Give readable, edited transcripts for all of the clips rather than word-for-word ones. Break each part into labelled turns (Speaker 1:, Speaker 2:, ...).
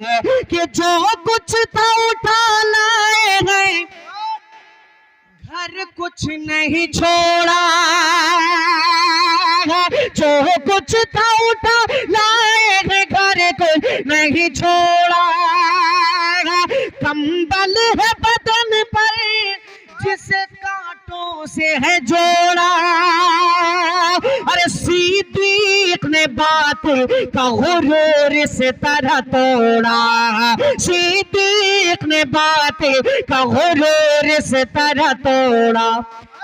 Speaker 1: कि जो कुछ था उठा लाए हैं, घर कुछ नहीं छोड़ा। जो कुछ था उठा लाए हैं, घर कुछ नहीं छोड़ा। कंबल है बदन पर जिसे कांटों से है जोड़ा। अरे सिद्दीक ने बात का गुरूर इस तरह तोड़ा। सिद्दीक ने बात का गुरूर इस तरह तोड़ा।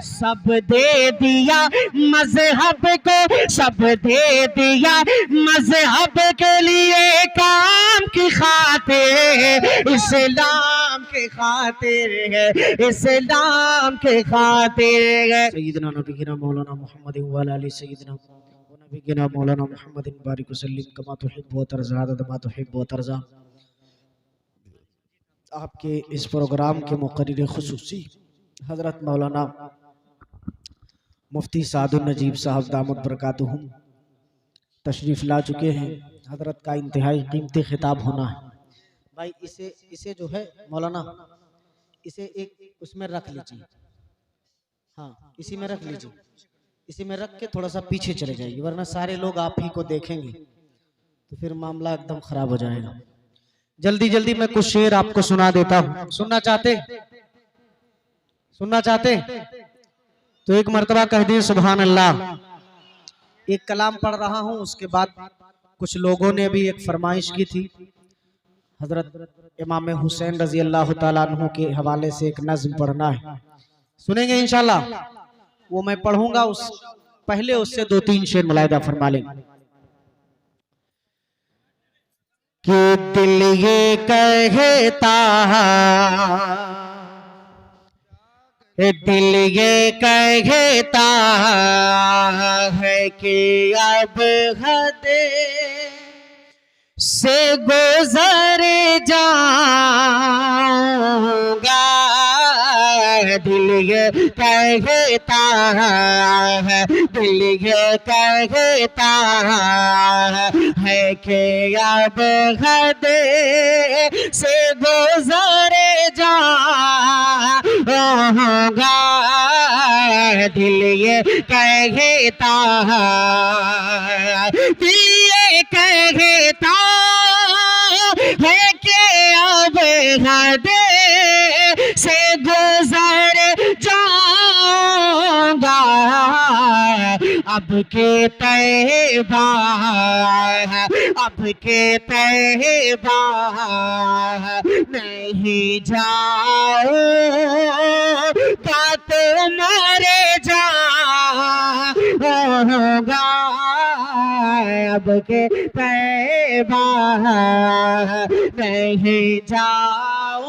Speaker 1: सब दे दिया मजहब को, सब दे दिया मजहब के लिए, काम की खातिर, इस्लाम के खातिर है, इस्लाम के खातिर है। सय्यदना नबीना मौलाना मोहम्मद व अली सय्यदना व नबीना मौलाना मोहम्मद बारिक वसल्लम कमा तुहिब्बु व तर्ज़ा मा तुहिब्बु व तर्ज़ा। आपके इस प्रोग्राम के मुक़र्रिर खुसूसी हज़रत मौलाना मुफ्ती सादुल नजीब साहब दामद बरकातुहुम तशरीफ़ ला चुके हैं। हज़रत का इंतहाई कीमती खिताब होना है। भाई इसे जो है मौलाना, इसे एक उसमें रख लीजिए। हाँ, इसी में रख लीजिए। इसी में रख के थोड़ा सा पीछे चले जाइए, वरना सारे लोग आप ही को देखेंगे तो फिर मामला एकदम खराब हो जाएगा। जल्दी जल्दी मैं कुछ शेर आपको सुना देता हूँ। सुनना चाहते? सुनना चाहते तो एक मर्तबा कह दिए सुभान अल्लाह। एक कलाम पढ़ रहा हूँ, उसके बाद कुछ लोगों ने भी एक फरमाइश की थी। हजरत इमाम हुसैन रजी अल्लाह तआला अन्हु के हवाले से एक नज़्म पढ़ना है, सुनेंगे इंशाल्लाह। वो मैं पढ़ूंगा, उस पहले उससे 2-3 शेर मुलाहिदा फरमा लेंगे। कि दिल ये कहता, दिल ये कहता है कि अब हद से गुज़र जाऊंगा। दिल ये कहता है, दिल ये कहता है कि अब हद से गुज़र जाऊंगा। दिल ये कहता है, दिल ये कहता है कि अब हद से गुज़र जाऊंगा। अब के तैबा, अब के तैबा नहीं जाऊंगा तो मर जाऊंगा। अब के तैबा नहीं जाऊंगा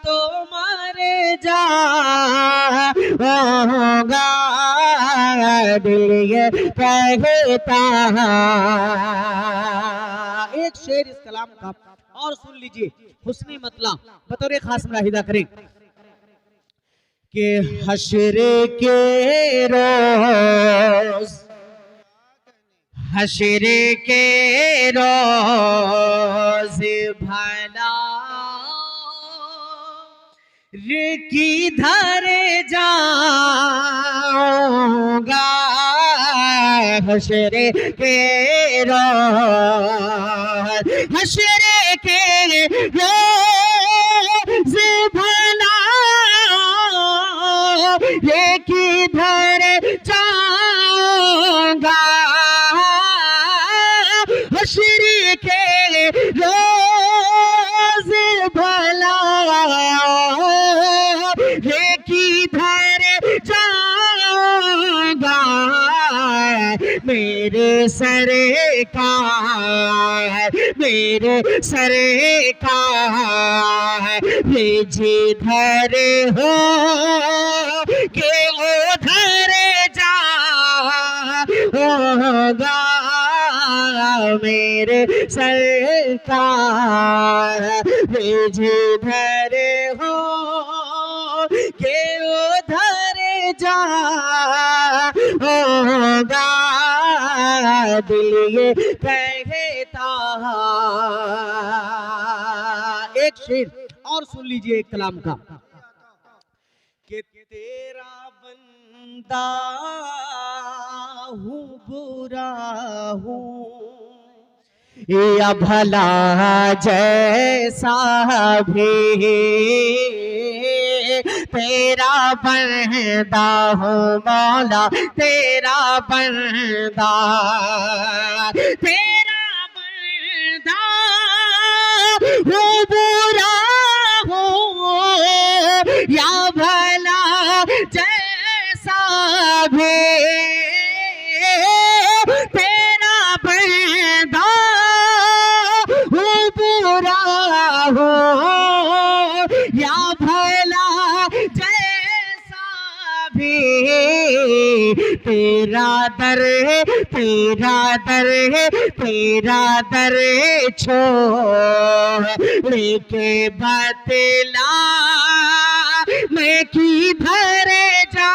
Speaker 1: तो मर जाऊंगा। दिल ये कहता। एक शेर इस कलाम का और सुन लीजिए, हुस्नी मतला बतौर खास मुलाहिदा करें कि हश्र के रोज, हश्र के रोज भला किधर जाऊंगा। हश्र के रोज, हश्र के रोज भला ये किधर जाऊंगा। हश्र के रोज भला ये किधर जाऊंगा। मेरे सरकार, मेरे सरकार जिधर हो के उधर जाऊंगा। मेरे सरकार जिधर हो के उधर जाऊंगा। दिल ये कहता एक शेर और सुन लीजिए एक कलाम का, कि तेरा बंदा हूँ बुरा हूँ या भला जैसा भी, तेरा बंदा हूँ मौला तेरा बंदा, तेरा बंदा हूँ बुरा हूँ या भला जैसा भी, तेरा बंदा हूँ बुरा हूँ या भला जैसा भी, तेरा दर है तेरा दर है तेरा दर छोड़ के बतला मैं किधर जा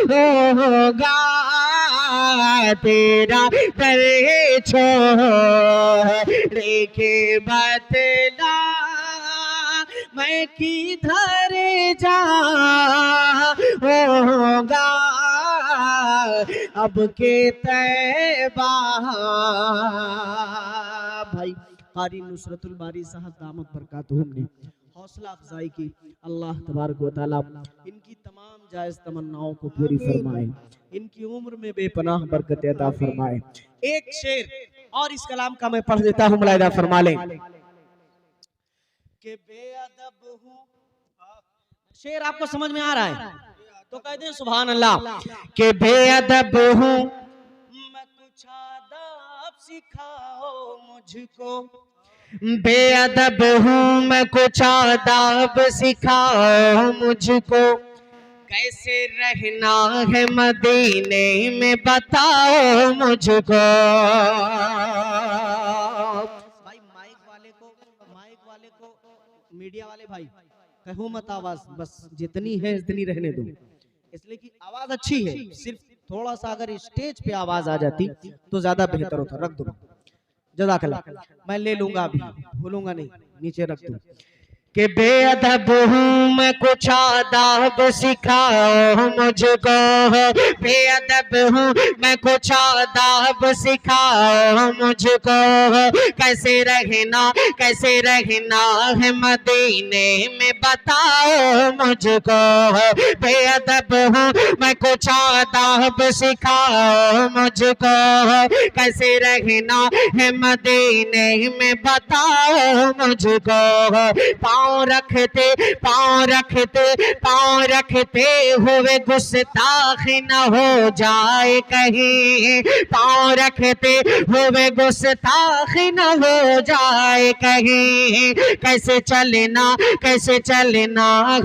Speaker 1: होगा, तेरा दर छोड़ के बतला मैं किधर जा होगा, अब के तैबा। भाई कारी नुसरतुल बारी साहब दामत बरकातुहुम ने हौसला अफजाई की। अल्लाह तबारक व तआला इनकी तमाम जायज़ तमन्नाओं को पूरी फरमाए, इनकी उम्र में बेपनाह बरकत अता फरमाए। एक शेर और इस कलाम का मैं पढ़ देता हूँ, मुलाहिदा फरमा लें कि बेअदब हूँ। शेर आपको समझ में आ रहा है तो कह दें सुभान अल्लाह। कि बेअदब हूँ मैं कुछ आदाब सिखाओ मुझको, बेअदब हूँ मैं कुछ आदाब सिखाओ मुझको, कैसे रहना है मदीने में बताओ मुझको। भाई माइक वाले को मीडिया वाले भाई कहो मत आवाज, बस जितनी है इतनी रहने दो, इसलिए कि आवाज अच्छी है, सिर्फ थोड़ा सा अगर स्टेज पे आवाज आ जाती तो ज्यादा बेहतर होता। रख दो जज़ाकल्लाह, मैं ले लूंगा अभी, भूलूंगा नहीं, नीचे रख दो। कि बेअदब हूँ मैं कुछ आदाब सिखाओ मुझको, बेअदब हूँ मैं कुछ आदाब सिखाओ मुझको, कैसे रहना है मदीने में बताओ मुझको, बेअदब हूँ मैं कुछ आदाब सिखाओ मुझको, कैसे रहना है मदीने में बताओ मुझको। पाँव रखते हुए गुस्ताख न हो जाए कहीं, पाँव रखते हुए गुस्ताख न हो जाए कहीं, कैसे चलना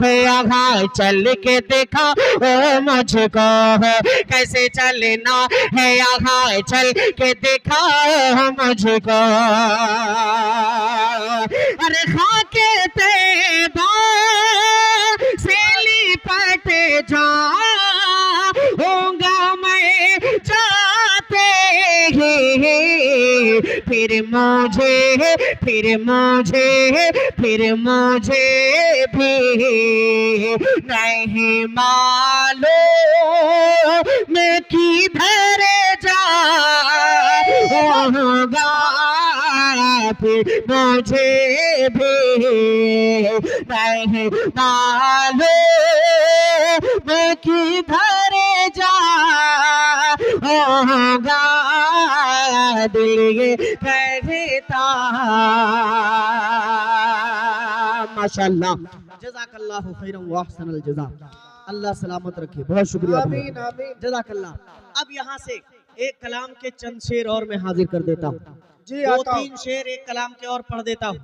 Speaker 1: है यहाँ चल के देखा ओ मुझको, कैसे चलना है यहाँ चल के देखा ओ मुझको। अरे खाके तैबा से लिपट जाऊंगा मैं जाते ही, फिर मुझे भी नहीं मालूम मैं किधर जाऊंगा, फिर मुझे भी नहीं मालूम मैं किधर जाऊंगा, दिल ये कहता। माशाअल्लाह, जज़ाकल्लाहु खैरन व अहसनल जज़ा। अल्लाह सलामत रखे, बहुत शुक्रिया, आमीन आमीन, जज़ाकल्लाह। अब यहाँ से एक कलाम के चंद शेर और मैं हाजिर कर देता हूँ जी, 2-3 शेर एक कलाम के और पढ़ देता हूँ।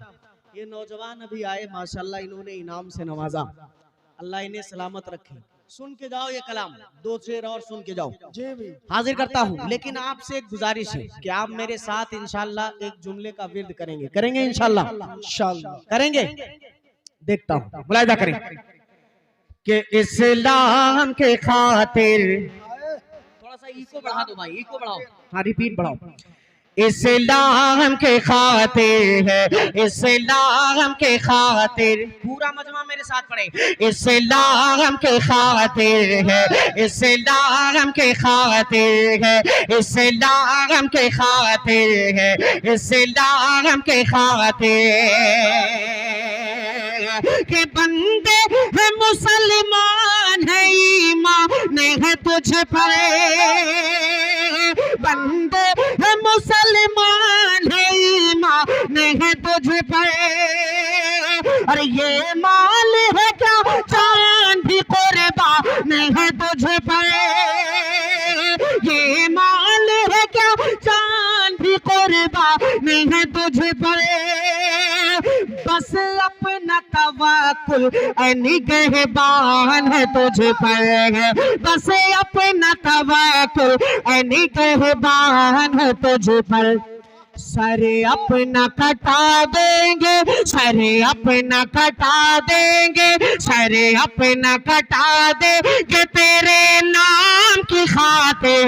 Speaker 1: ये नौजवान अभी आए माशाअल्लाह, इन्होंने इनाम से नवाजा, अल्लाह इन्हें सलामत रखे। सुन के जाओ ये कलाम, 2 शेर और सुन के जाओ जी। भी हाजिर करता हूँ, लेकिन आपसे एक गुजारिश है कि आप मेरे साथ इंशाअल्लाह एक जुमले का विर्द करेंगे इंशाअल्लाह करेंगे। देखता हूँ, मुलाहिदा करें कि इस्लाम के खातिर, थोड़ा सा इको बढ़ा दो भाई, इको बढ़ाओ, हाँ रिपीट बढ़ाओ। इस्लाम के खातिर है, इस्लाम के खातिर। पूरा मजमा मेरे साथ पढ़े। इस्लाम के खातिर है, इस्लाम के खातिर है, इस्लाम के खातिर है, इस्लाम के खातिर के बंदे है मुसलमान है, ईमान है तुझ पर, बंदे है मुसलमान है, ईमान है तुझ पर। अरे ये माल है क्या जान भी कुर्बान है तुझ पर, ये माल है क्या जान भी कुर्बान है तुझ पर। बस अपना तवक्कुल निगहबान है तुझ पर, बस अपना तवक्कुल निगहबान है तुझ पर। सर अपना कटा देंगे, सर अपना कटा देंगे, सर अपना कटा देंगे तेरे नाम की खातिर,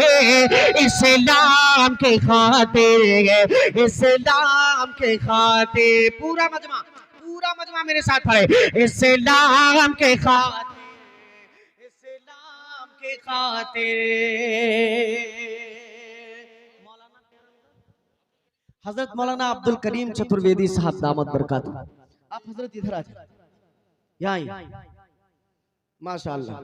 Speaker 1: इस्लाम के खातिर, इस्लाम के खातिर। पूरा मजमा मेरे साथ पढ़े। इस्लाम के खातिर, इस्लाम के खातिर। हजरत मौलाना अब्दुल करीम चतुर्वेदी साहब दामत बरकातहू। आप हजरत इधर आ जाए, यहाँ माशाअल्लाह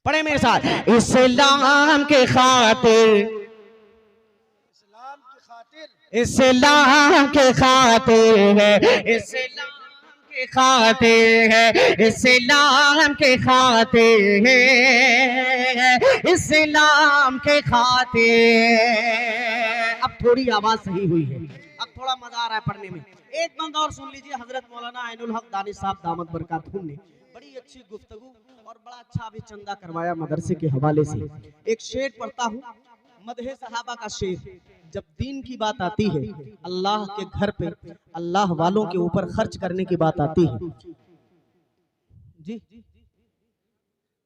Speaker 1: पढ़े मेरे साथ। इस्लाम के खातिर, इस्लाम के खातिर है, इस्लाम के खातिर है, इस्लाम के खातिर है, इस्लाम के खातिर। अब थोड़ी आवाज सही हुई है, अब थोड़ा मजा आ रहा है पढ़ने में। एक बंद और सुन लीजिए। हजरत मौलाना ऐनुल हक दानी साहब दामत बरकातहू ने बड़ी अच्छी गुफ्तगू और बड़ा अच्छा भी चंदा करवाया मदरसे के हवाले से। एक शेर पढ़ता हूँ, मदहे सहाबा का शेर। जब दीन की बात आती है, अल्लाह के घर पे अल्लाह वालों के ऊपर खर्च करने की बात आती है जी,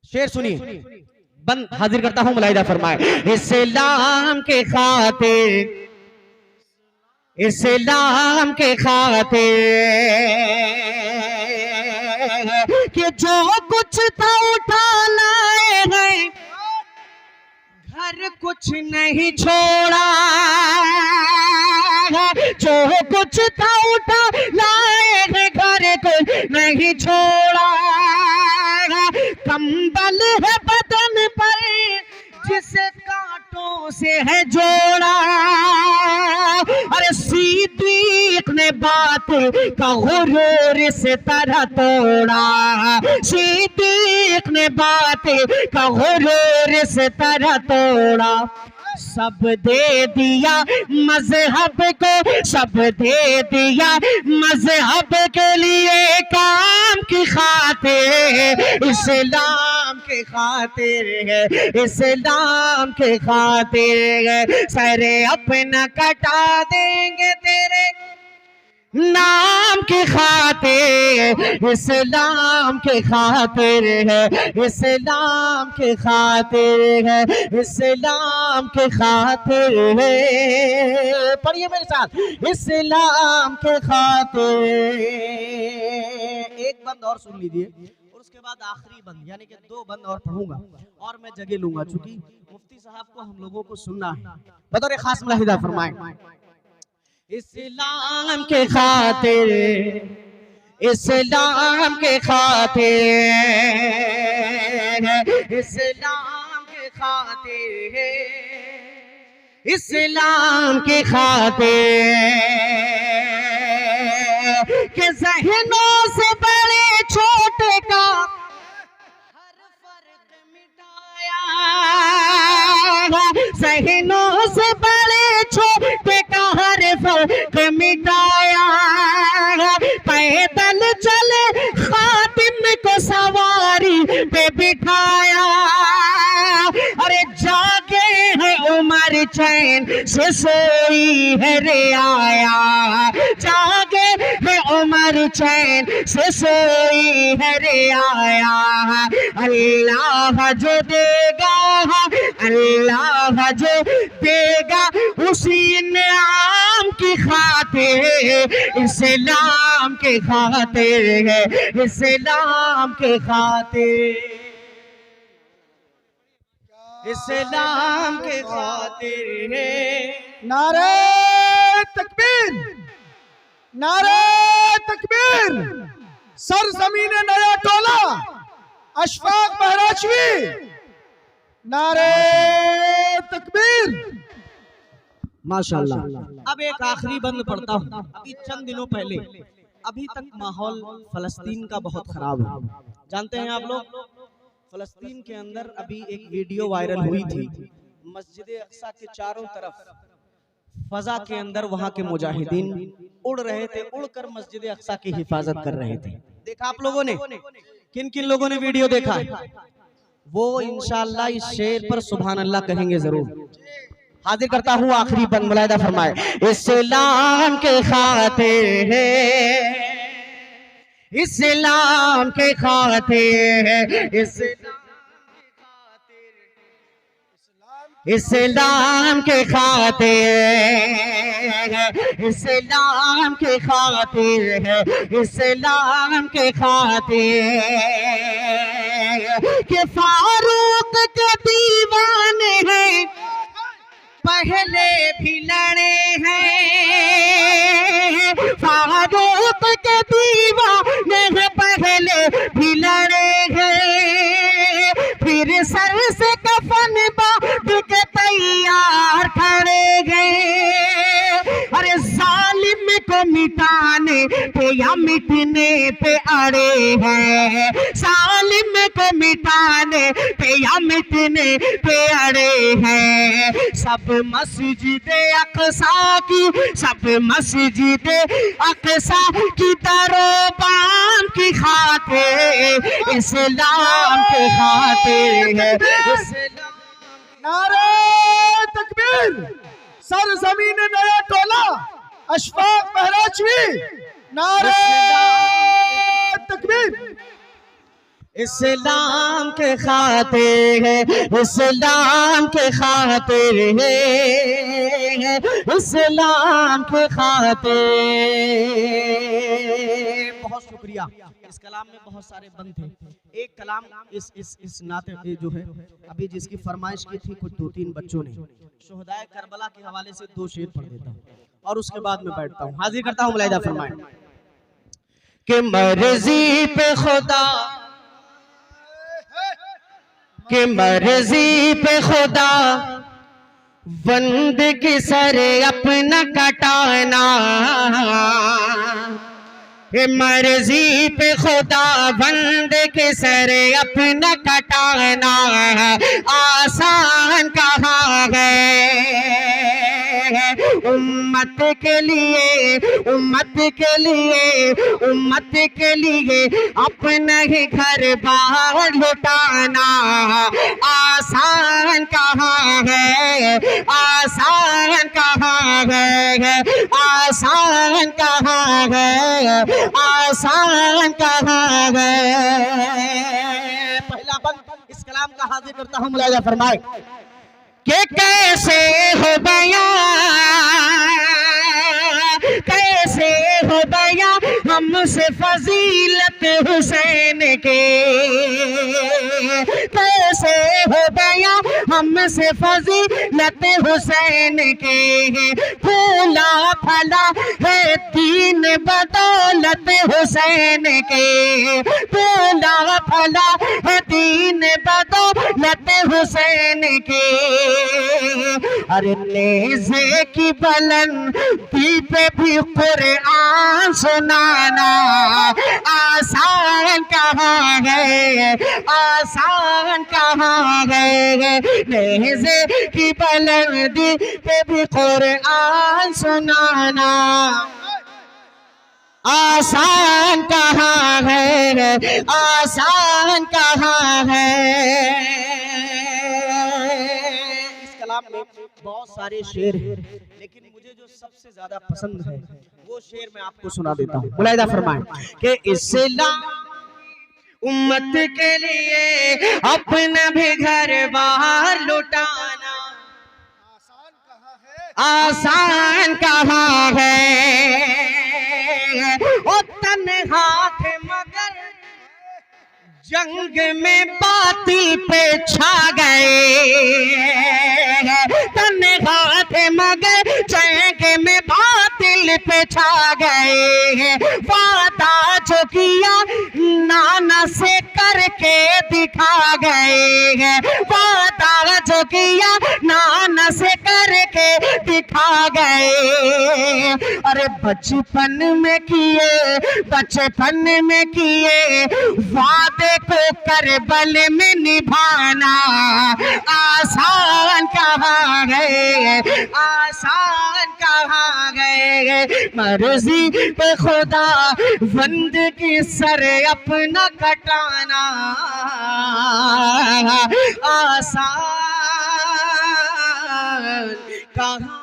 Speaker 1: शेर सुनिए। बंद हाजिर करता हूँ, मुलाहिदा फरमाए। इस्लाम के खातिर, इस्लाम के खातिर कि जो कुछ था उठा लाए हैं, घर कुछ नहीं छोड़ा, जो कुछ था उठा लाए हैं, घर कुछ नहीं छोड़ा। कंबल है बदन पर जिसे कांटों से है जोड़ा। अरे सिद्दीक ने बात का गुरूर इस तरह तोड़ा, सिद्दीक ने बात का गुरूर इस तरह तोड़ा। सब दे दिया मजहब को, सब दे दिया मजहब के लिए काम की खातिर, इस्लाम के खातिर है, इस्लाम के खातिर है। सर अपना कटा देंगे तेरे नाम की खातिर, इस्लाम के खातिर है, इस्लाम के खातिर है, इस्लाम के खातिर है। पढ़िए मेरे साथ। इस्लाम के खातिर। एक बंद और सुन लीजिए और उसके बाद आखिरी बंद, यानी कि 2 बंद और पढ़ूंगा और मैं जगह लूंगा, चूंकि मुफ्ती साहब को हम लोगों को सुनना है। बतौर खास मुलाहिदा फरमाएं। इस्लाम के खातिर, इस्लाम के खातिर, इस्लाम के खातिर, इस्लाम के खातिर के ज़हनों से बड़े छोटे का हर फर्क मिटाया, ज़हनों से बड़े छोटे का हर फर्क मिटाया। पैदल चले खातिम को सवारी पे बिठाया। अरे जागे है उमर चैन से सोई है रे आया, जागे है उमर चैन से सोई है रे आया। अल्लाह जो देगा, अल्लाह जो देगा उसी इनाम की खातिर, इस्लाम के खातिर है, इस्लाम के खातिर, इस्लाम के खातिर है।
Speaker 2: नारे तकबीर, नारे तकबीर। सर जमीन नया टोला अशफाक महराजवी, नारे तकबीर।
Speaker 1: माशाअल्लाह। अब एक आखिरी बंद पढ़ता हूँ। अभी चंद दिनों पहले अभी तक माहौल फलस्तीन का बहुत खराब है, जानते हैं आप लोग। फलस्तीन के अंदर अभी एक वीडियो वायरल हुई थी, मस्जिद अक्सा के चारों तरफ फजा के अंदर वहां के मुजाहिदीन उड़ रहे थे, उड़कर मस्जिद अक्सा की हिफाजत कर रहे थे। देखा आप लोगों ने? किन किन लोगों ने वीडियो देखा? वो इंशाअल्लाह इस शेर पर सुभान अल्लाह कहेंगे जरूर। हाजिर करता हूँ आखिरी बंद, मुलाहिदा फरमाए। इस्लाम के खातिर है, इस्लाम के खातिर है, इस्लाम के खातिर है, इस्लाम के खातिर है, इस्लाम के खातिर के फारूक के दीवाने हैं, पहले भी लड़े हैं। फारूक के दीवाने हैं, पहले भी लड़े हैं। फिर सर से कफन बांध के तैयार खड़े गए। अरे जालिम को मिटाने पे या मिटने पे अड़े हैं, जालिम को मिटाने पे या मिटने पे अड़े हैं। सब मस्जिद अक्सा की, सब मस्जिद अक्सा की दरोबान की खातिर, इस्लाम के खातिर है, इस्लाम।
Speaker 2: नारे तकबीर। सर जमीन नया टोला अशफाक महराजवी, नारे तकबीर।
Speaker 1: इस्लाम के खातिर है, इस्लाम के खातिर है, इस्लाम के खातिर। बहुत शुक्रिया। इस कलाम में बहुत सारे बंद थे। एक कलाम इस नाते जो है अभी जिसकी फरमाइश की थी कुछ 2-3 बच्चों ने, शुहदाए करबला के हवाले से 2 शेर पढ़ देता हूँ और उसके बाद में बैठता हूँ। हाजिर करता हूँ मुलाहिदा फरमाए कि मर्जी पे खुदा, कि मर्जी पे खुदा बंद के सर अपना कटाना, मर्जी पे खुदा बंद के सर अपना कटाना आसान कहाँ है। उम्मत के लिए, उम्मत के लिए, उम्मत के लिए अपना ही घर बाहर लुटाना आसान कहाँ है, आसान कहाँ है, आसान कहाँ है, आसान कहाँ है। पहला बंद इस कलाम का हाजिर करता हूँ, मुलाहिदा फरमाए कि कैसे हो बयां, कैसे हो बयां हमसे फजीलत हुसैन के, कैसे हो बयां हमसे फजीलत हुसैन के। फूला फला है तीन बदौलत हुसैन के, फूला फला है तीन बदौलत हुसैन के। अरे नेज़े की बुलंदी पे भी कुरान सुनाना आसान कहाँ है, आसान कहाँ है। नेज़े की बुलंदी पे भी कुरान सुनाना आसान कहाँ है, आसान कहाँ है। में बहुत सारे शेर हैं, लेकिन मुझे जो सबसे ज्यादा पसंद है वो शेर मैं आपको सुना देता हूँ, मुलाहिदा फरमाएं कि इस्लाम उम्मत के लिए अपना भी घर बाहर लुटाना आसान कहाँ है, ओ तन्हा थे मगर जंग में बातिल पे छा गए, तन्हा थे मगर जंग में बातिल पे छा गए, वादा जो किया नाना से करके दिखा गए, वादा जो किया नाना से करके दिखा गए। अरे बचपन में किए वादे को करबल में निभाना आसान कहाँ गए, आसान कहाँ गए। मर्जी पे खुदा बंद की सर अपना कटाना आसान कहाँ